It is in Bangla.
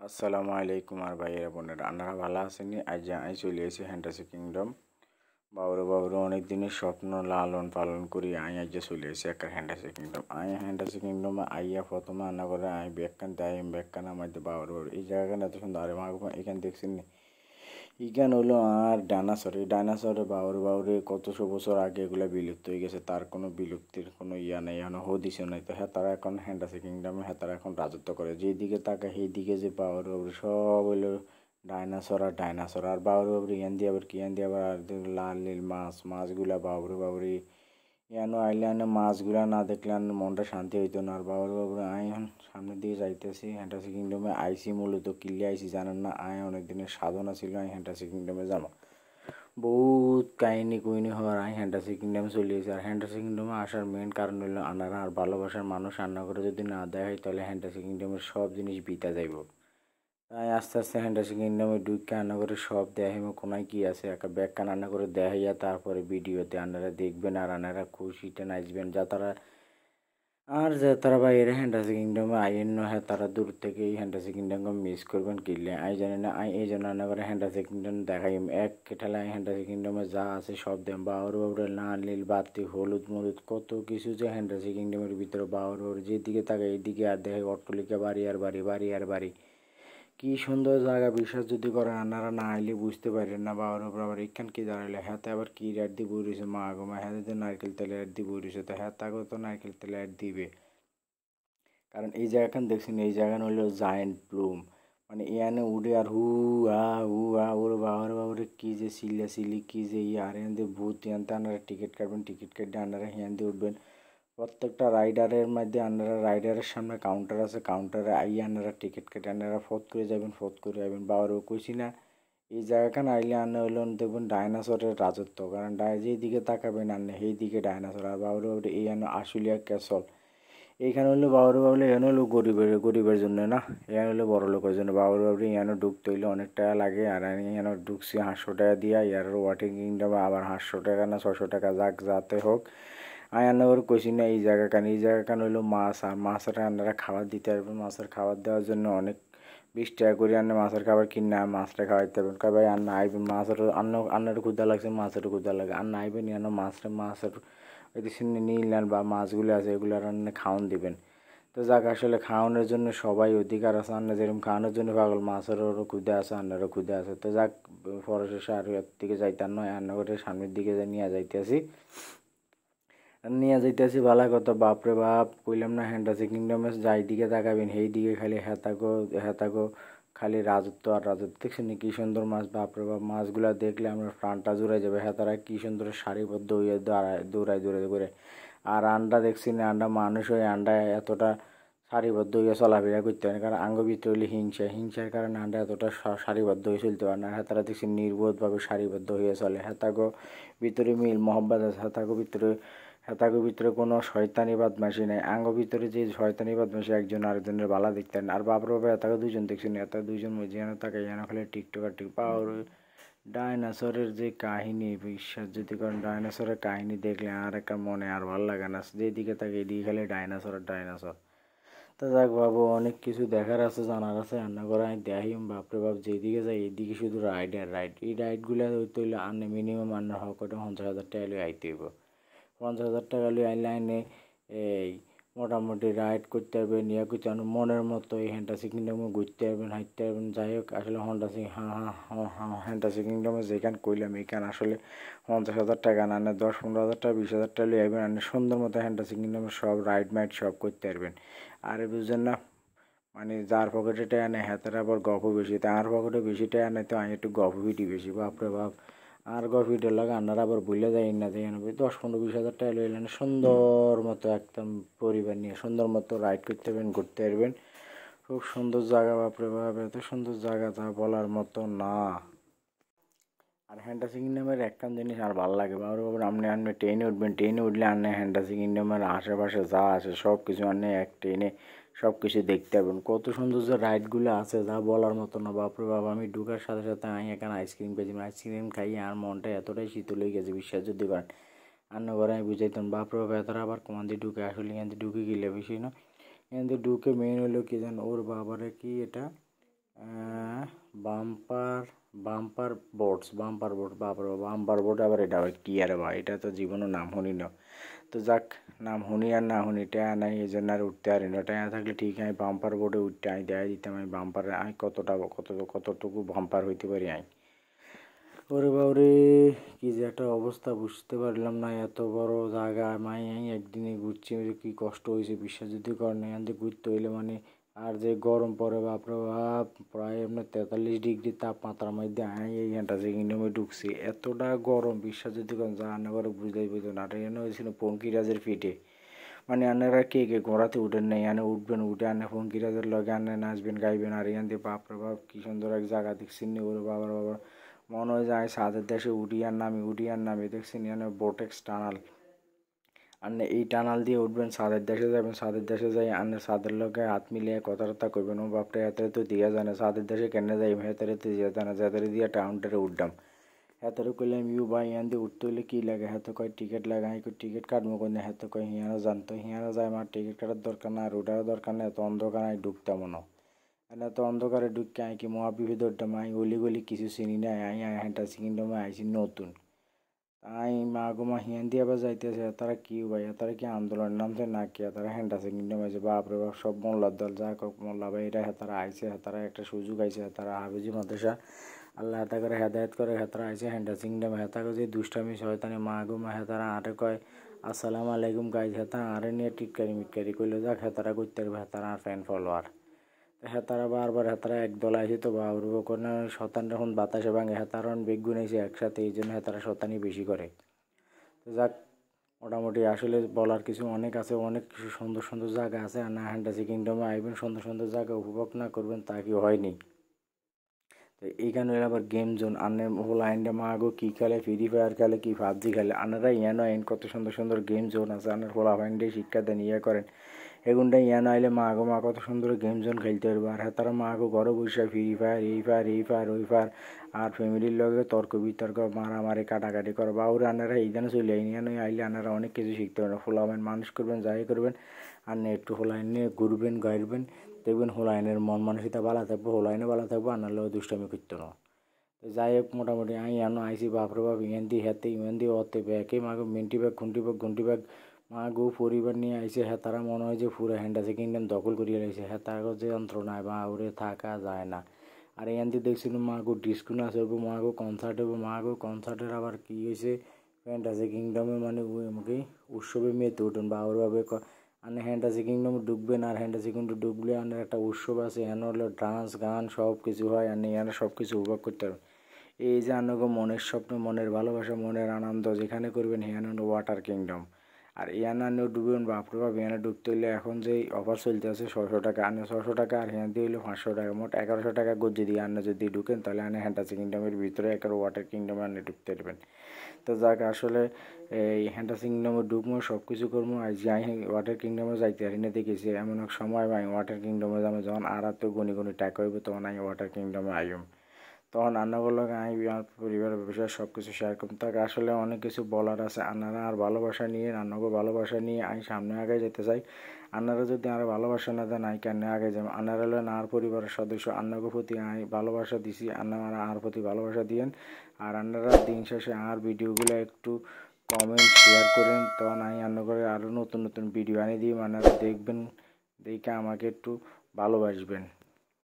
আসসালামু আলাইকুম আর ভাইয়েরা বোনেরা, আপনারা ভালো আছেন? আজ আমি চলে এসেছি ফ্যান্টাসি কিংডম। বাবুরে অনেক দিনের স্বপ্ন লালন পালন করি আজ চলে এসেছি একটা ফ্যান্টাসি কিংডম। ফ্যান্টাসি কিংডমে আইয়া প্রথমে আনা করে ব্যাখ্যান দেয় ব্যাখ্যান আমাদের বাবুরে এই জায়গাটা এত সুন্দর। আরে মা এখানে দেখছেন নি, ইগান হলো আর ডাইনোসর। এই ডাইনোসরে বাউরে কতশো বছর আগে এগুলো বিলুপ্ত হয়ে গেছে, তার কোনো বিলুপ্তির কোনো ইয়া নেই, এখন হদিসও নেই। তো হ্যাঁ, তারা এখন ফ্যান্টাসি কিংডমে তারা এখন রাজত্ব করে। যেদিকে তাকে সেই দিকে যে বাউরে সব হইলো ডাইনোসর আর বাউরে ইয়ান দিয়ে আবার কি ইয়ান দিয়ে আবার লাল নীল মাছগুলা বাউরে ইয়ানো আইলে মাছগুলা না দেখলে মনটা শান্তি হইতো না। আর বাবুরে এখন সামনের দিকে যাইতেছি ফ্যান্টাসি কিংডমে আইসি, মূলত কিল্লে আইসি জানেন না। অনেক দিনের সাধনা ছিল ফ্যান্টাসি কিংডমে যাবো। বহুত কাহিনী হওয়ার ফ্যান্টাসি কিংডমে চলে এসেছে। আর ফ্যান্টাসি কিংডমে আসার মেন কারণ হলো আনারা আর ভালোবাসার মানুষ রান্না করে যদি না দেয় হয় তাহলে ফ্যান্টাসি কিংডমের সব জিনিস বিতা যাইব। তাই আস্তে আস্তে ফ্যান্টাসি কিংডমে ঢুকে রান্না করে সব দেখাইমো কোনায় কী আছে একটা ব্যাখ্যা রান্না করে দেখাইয়া তারপরে ভিডিওতে আপনারা দেখবেন আর আপনারা খুশিতে নাচবেন। যারা বাইরে ফ্যান্টাসি কিংডমে আইন হ্যাঁ, তারা দূর থেকে এই ফ্যান্টাসি কিংডমকে মিস করবেন কিনলে জানি না। এই জন্য রান্না করে ফ্যান্টাসি কিংডম দেখাই এক ঠেলায় ফ্যান্টাসি কিংডমে যা আছে সব দেন। বাউরে লাল নীল বাতি হলুদ মলুদ কত কিছু যে ফ্যান্টাসি কিংডমের ভিতরে বাউরে যেদিকে থাকে এইদিকে আর দেখে অট্টলিকা বাড়ি কি সুন্দর জায়গা। বিশ্বাস যদি করেন আপনারা না আইলে বুঝতে পারেন না। বাবার উপর আবার এখান কি দাঁড়াইলে হাতে আবার কি রেট দিয়ে বই রয়েছে মা গো মা, হাতে নারকেল তেলে রেট দিয়ে বই রয়েছে। তো তাকেও তো নারকেল তেলে রেট দিবে, কারণ এই জায়গাখান দেখছেন এই জায়গান হলো জায়েন্ট ব্লুম। মানে এখানে উঠে আর ওর বাবারে কী যে সিলি কী যে আর এখান ভূত এনতে আপনারা টিকিট কাটবেন, টিকিট কেটে আপনারা এখান দিয়ে উঠবেন। প্রত্যেকটা রাইডারের মধ্যে আপনারা রাইডারের সামনে কাউন্টার আছে, কাউন্টারে আইয়ে আপনারা টিকিট কেটে আপনারা ফোট করে যাবেন বাবারও কইছি না। এই জায়গাখান আইলে আনে হইল দেখবেন ডাইনোসরের রাজত্ব, কারণ যেদিকে তাকাবেন আনে সেই দিকে ডাইনোসর। আর বাবুরে এই আশুলিয়া ক্যাসল এইখানে হলো বাবুরে এখানে হলো গরিবের জন্য না, এখানে হলো বড় লোকের জন্য। বাবুরে এখানে ঢুকতে হইলে অনেক টাকা লাগে। আর আমি এখানে ঢুকছি 500 টাকা দিয়া, ইয়ার ওয়াটিং কিংডম আবার 500 টাকা না 600 টাকা যাতে হোক। আমি রান্নাঘর কইছি না এই জায়গাখান হইলো মাছ। আর মাছের আপনারা খাবার দিতে পারবেন। মাছের খাবার দেওয়ার জন্য অনেক 20 টাকা করে মাছের খাবার কিনে মাছটা খাওয়াইতে পারবেন। ভাই আন্না আইবেন মাছের আন্নার ক্ষুদা লাগছে, মাছের ক্ষুদা লাগে, আন্না আইবেন মাছের নীল বা মাছগুলো আছে এগুলো রান্না খাওয়ান দিবেন। তো যাক, আসলে খাওয়ানোর জন্য সবাই অধিকার আছে। আন্না যেরকম খাওয়ানোর জন্য পাগল, মাছেরও ক্ষুদা আছে, আন্নারও ক্ষুদা আছে। তো যাক, পরশেষে আর এর দিকে যাইতাম নয়, রান্নাঘরের সামনের দিকে নিয়ে যাইতেছি ভালো কথা। বাপরে বাপ, কইলাম না ফ্যান্টাসি কিংডমে যাই দিকে তাকাবেন সেই দিকে খালি হেতাগো খালি রাজত্ব আর রাজত্ব। দেখছেন কি সুন্দর মাছ, বাপরে বাপ। মাছগুলা দেখলে আমার প্রাণটা জুড়ে যাবে। তারা কি সুন্দর সারিবদ্ধ হয়ে দৌড়ায় করে। আর আন্ডা দেখছি না, আন্ডা মানুষ হয়ে আন্ডা এতটা সারিবদ্ধ হয়ে চলাফেরা করতে হয় না, কারণ আঙ্গ ভিতরে হলে হিংসার কারণে আন্ডা এতটা সারিবদ্ধ হয়ে চলতে পারে না। তারা দেখছি নির্বোধভাবে সারিবদ্ধ হয়ে চলে। হেতাগো ভিতরে মিল মহব্বত আছে, হেতাগো ভিতরে কোনো শয়তানি বদমাশি নেই। আঙ্গ ভিতরে যে শয়তানি বদমাশি একজন আরেকজনের বালা দেখতেন। আর বাপরে বাবা, হেতাগো দুজন দেখছেন, হেতা দুজন যেন তাকে যেন খালি টিকটক পাওয়ার। ডাইনোসরের যে কাহিনী, বিশ্বাস যদি করেন ডাইনোসরের কাহিনী দেখলে আর একটা মনে আর ভালো লাগে না। যেদিকে তাকে এদিকে খালি ডাইনোসর। তা যাক বাবু, অনেক কিছু দেখার আছে, জানার আছে, রান্না করা আমি দেখি। বাপরে বাপ, যেদিকে যাই এদিকে শুধু রাইড আর রাইড। এই রাইডগুলো হইতে হইলে আনে মিনিমাম আন্নার হক 50,000 টাকা লই আইতে হইব। 50,000 টাকা লই আইলে আইনে এই মোটামুটি রাইড করতে পারবেন, করতে পারবেন মনের মতো। এই ফ্যান্টাসি কিংডমে ঘুরতে পারবেন, হাঁটতে পারবেন। যাই হোক, আসলে ফ্যান্টাসি কিংডমে যেখানে কইলাম এইখানে আসলে 50,000 টাকা না, 10-15,000 টাকা 20,000 টাকা লই আইবেন, আপনি সুন্দর মতো ফ্যান্টাসি কিংডমে সব রাইড মাইড সব করতে পারবেন। আর বুঝছেন না, মানে যার পকেটে টাকা নেই হাতের আবার গপও বেশি। তার পকেটে বেশি টাকা নেই তো আমি একটু গপ ভিটি বেশি। বাপরে বাপ, আর গপ ভিডিও লাগে আপনারা আবার ভুলে যায় না যে 10-15-20,000 টাকা লইলেন সুন্দর মতো একদম পরিবার নিয়ে সুন্দর মতো রাইড করতে পারবেন, ঘুরতে পারবেন। খুব সুন্দর জায়গা, বাপরে বাপ, এত সুন্দর জায়গা তা বলার মতো না। আর ফ্যান্টাসি কিংডমের একখান জিনিস আর ভালো লাগে, বাবার আপনি ট্রেনে উঠবেন, ট্রেনে উঠলে আপনি ফ্যান্টাসি কিংডমের আশেপাশে যা আছে সব কিছু আপনি এক ট্রেনে সব কিছু দেখতে পাবেন। কত সুন্দর যে রাইডগুলো আছে যা বলার মতো না। বাপরে বাবা, আমি ঢুকার সাথে সাথে আমি এখানে আইসক্রিম পেয়েছিলাম। আইসক্রিম খাইয়ে আর মনটা এতটাই শীতল হয়ে গেছে, বিশ্বাস যদি করেন। রান্না করে আমি বুঝাইতাম। বাপরে বাবা, এতটা আবার কমান্দি ঢুকে আসলে এখান থেকে ঢুকে গেলে বেশি না। এখান থেকে ঢুকে মেন হলো কি জান, ওর বাবারে কি এটা বাম্পার বাম্পার বোর্ড বাপরে বাম্পার বোর্ড আবার এটা আবার কি আরে ভাই, এটা তো জীবনও নাম শুনি না। তো যাক, নাম শুনি আর না শুনি টায়া নাই, এই জন্য আর উঠতে পারি না। টায়া থাকলে ঠিক আমি বাম্পার বোর্ডে উঠতে আমি দেখাই দিতাম আমি বাম্পারে আমি কতটুকু বাম্পার হইতে পারি আমি। ওরে বাবরে, কি যে একটা অবস্থা বুঝতে পারলাম না। এত বড় জায়গা আমি একদিনে ঘুরছি, কি কষ্ট হয়েছে বিশ্বাস যদি করেন। এখান থেকে ঘুরতে হইলে আর যে গরম পড়ে বাপরে বাপ, প্রায় আপনার 43 ডিগ্রি তাপমাত্রার মধ্যে আমি এই হ্যান্টাসিং কিংডমে ঢুকছি। এতটা গরম বিশ্বাস যদি করেন যা আন্না করে বুঝতেই পেত না। আর এখানে হয়েছিল পঙ্কিরাজের ফিটে, আনারা কে ঘোড়াতে উঠেন নাই, উঠবেন, উঠে পঙ্কিরাজের লগে নাচবেন গাইবেন। আর এখান দিয়ে বাপরে বাপ কি সুন্দর এক জায়গা দেখছি নি, ওরে বাবার বাবা মনে হয় যায় সাদের দেশে উঠি আর নামি দেখছি এখানে বোটেক্স টানাল। এই টানাল দিয়ে উঠবেন, ছাদের দেশে যাবেন, ছাদের দেশে যাই ছাদের লোকে হাত মিলিয়ে কথাবার্তা করবেন। ও বাপরে হাতের তো দিয়া জানে ছাদের দেশে কেন যাই, হাতের তো দিয়া জানে যাদের দিয়ে টাউনটারে উঠলাম। হাতের কইলাম ইউ ভাই এখান দিয়ে উঠতে হইলে কী লাগে, হাতে কয় টিকিট লাগে। আমি টিকিট কাটবো কোনে, হাতে কয় হিয়ানো জানতো, হিয়ানো যায় আমার টিকিট কাটার দরকার না, আর ওটারও দরকার নেই, এত অন্ধকার আমি ঢুকতাম না। এত অন্ধকারে ঢুকতে আমি কি মহাবিপদ উঠতাম। আমি গলি কিছু চিনি না, আমি হ্যান্টাসিং কিংডমে আইছি নতুন। তাই মা গো মা হিয়ান দিয়ে আবার যাইতেছে, তারা কি ভাই, তারা কি আন্দোলন নামছে না কি, তারা হ্যান্টাসিং কিংডম আছে। বাপরে বাপ সব মোল্লার দল, যা কক মোল্লা ভাই এরা তারা আইছে, তারা একটা সুযোগ আইছে, তারা হাফিজি মাদ্রাসা আল্লাহ হেতা করে হেদায়ত করে হেতারা আইছে হ্যান্টাসিং কিংডম। হেতাকে যে দুষ্টামি শয়তানি মা গো মা হেতারা আরে কয় আসসালামু আলাইকুম গাইজ, হেতা আরে নিয়ে টিটকারি মিটকারি করলে যাক হেতারা করতে পারবে, হেতারা আর ফ্যান ফলোয়ার। হেতারা বারবার হেতারা একদল আইসে তো বাবুর কোনো শতান যখন বাতাসে ভাঙে হেতারন বেগুন আইসে একসাথে, এই জন্য হেতারা শতানি বেশি করে। তো যাক, মোটামুটি আসলে বলার কিছু অনেক আছে, অনেক কিছু সুন্দর সুন্দর জায়গা আছে। আর না হ্যান্টাসি কিংডমে আইবেন, সুন্দর সুন্দর জায়গা উপভোগ না করবেন তা কি হয়নি। তো এইখানে আবার গেম জোন, আনে হোল আইনটা মা গো কী খেলে, ফ্রি ফায়ার খেলে কি পাবজি খেলে, আনারা ইয়ানো আইন কত সুন্দর সুন্দর গেম জোন আছে। আনার হোলা ফাইন্ডে শিক্ষা দেন ইয়ে করেন, এগুনটা ইয়ানো আইলে মা গো মা কত সুন্দর গেম জোন খেলতে পারবে। আর তারা মা গো ঘরে বসে ফ্রি ফায়ার এই ফায়ার ওই ফায়ার আর ফ্যামিলির লগে তর্ক বিতর্ক মারামারি কাটাকাটি করে। বা ওরা আনারা এইখানে চলে আইন, ইয়ানো আইলে আনারা অনেক কিছু শিখতে পারেন। হোলা আইন মানুষ করবেন যাই করবেন, আর একটু হোলা আইন নিয়ে ঘুরবেন গাইবেন, দেখবেন হোলাইনের মন মানসিকতা ভালো থাকবো, হোলাইনে ভালো থাকবো, আর নাহলে দুষ্টামি করতো না। তো যাই হোক, মোটামুটি আমি এনো আইসি বাপরে বাপ ইমান দিয়ে হেতে ইমান দিয়ে অতে ব্যাগে মাগো মিন্টি ব্যাগ ঘুন্টি ব্যাগ মা গো পরিবার নিয়ে আইসে। হ্যাঁ তারা মনে হয় যে পুরো হ্যান্ডাসে কিংডম দখল করিয়ে লাইছে। হ্যাঁ তার যে যন্ত্রণায় বা ওরে থাকা যায় না। আর এখান দিয়ে দেখছিলাম মা গো ডিস্কো নাচ হইব, মা গো কনসার্ট হইব, মা গো কনসার্টের আবার কী হয়েছে হ্যান্ডাসে কিংডমে আমাকে উৎসবে মেতে উঠুন বা ওরভাবে আনে হ্যান্টাসি কিংডমে ঢুকবেন। আর হ্যান্টাসি কিংডম ঢুকলে আনের একটা উৎসব আছে, এখানে হলো ডান্স গান সব কিছু হয়, আর এখানে সব কিছু উপভোগ করতে পারবেন। এই যে আপনাকে মনের স্বপ্ন, মনের ভালোবাসা, মনের আনন্দ যেখানে করবেন এখানে হলো ওয়াটার কিংডম। আর এখানে আনেও ডুববেন বাপরে বাপ। এখানে ঢুকতে হইলে এখন যে অফার চলতে আছে 600 টাকা, আনে 600 টাকা, আর এখান দিয়ে হইলো 500 টাকা, মোট 1100 টাকা গজ্জি দিয়ে আনে যদি ঢুকেন, তাহলে আনে হ্যান্টাসি কিংডমের ভিতরে একটা ওয়াটার কিংডমে আনে ঢুকতে পারবেন। তো যাক, আসলে এই হ্যান্টাসি কিংডমে ঢুকবো, সব কিছু করবো। আজ যাই ওয়াটার কিংডমে যাইতে পারি না, দেখেছি এমন এক সময় আমি ওয়াটার কিংডমে যাবো যখন আর তো গনি টাকা হইব, তখন আমি ওয়াটার কিংডমে আইম। তখন রান্নাগুলোকে আমি আমার পরিবারের বিষয়ে সব কিছু শেয়ার করতাম। তাকে আসলে অনেক কিছু বলার আছে। আনারা আর ভালোবাসা নিয়ে, রান্নাকে ভালোবাসা নিয়ে আমি সামনে আগে যেতে চাই। আনারা যদি আর ভালোবাসা না দেন আমি কেন আগে যাবো। আনারা হলেন আর পরিবারের সদস্য, আন্নাকে প্রতি আমি ভালোবাসা দিছি, আন্নারা আর প্রতি ভালোবাসা দিয়েন। আর আন্নারা দিন শেষে আর ভিডিওগুলো একটু কমেন্ট শেয়ার করেন, তখন আমি আন্না করে আরও নতুন নতুন ভিডিও আনি দিই, আপনারা দেখবেন, দেখে আমাকে একটু ভালোবাসবেন।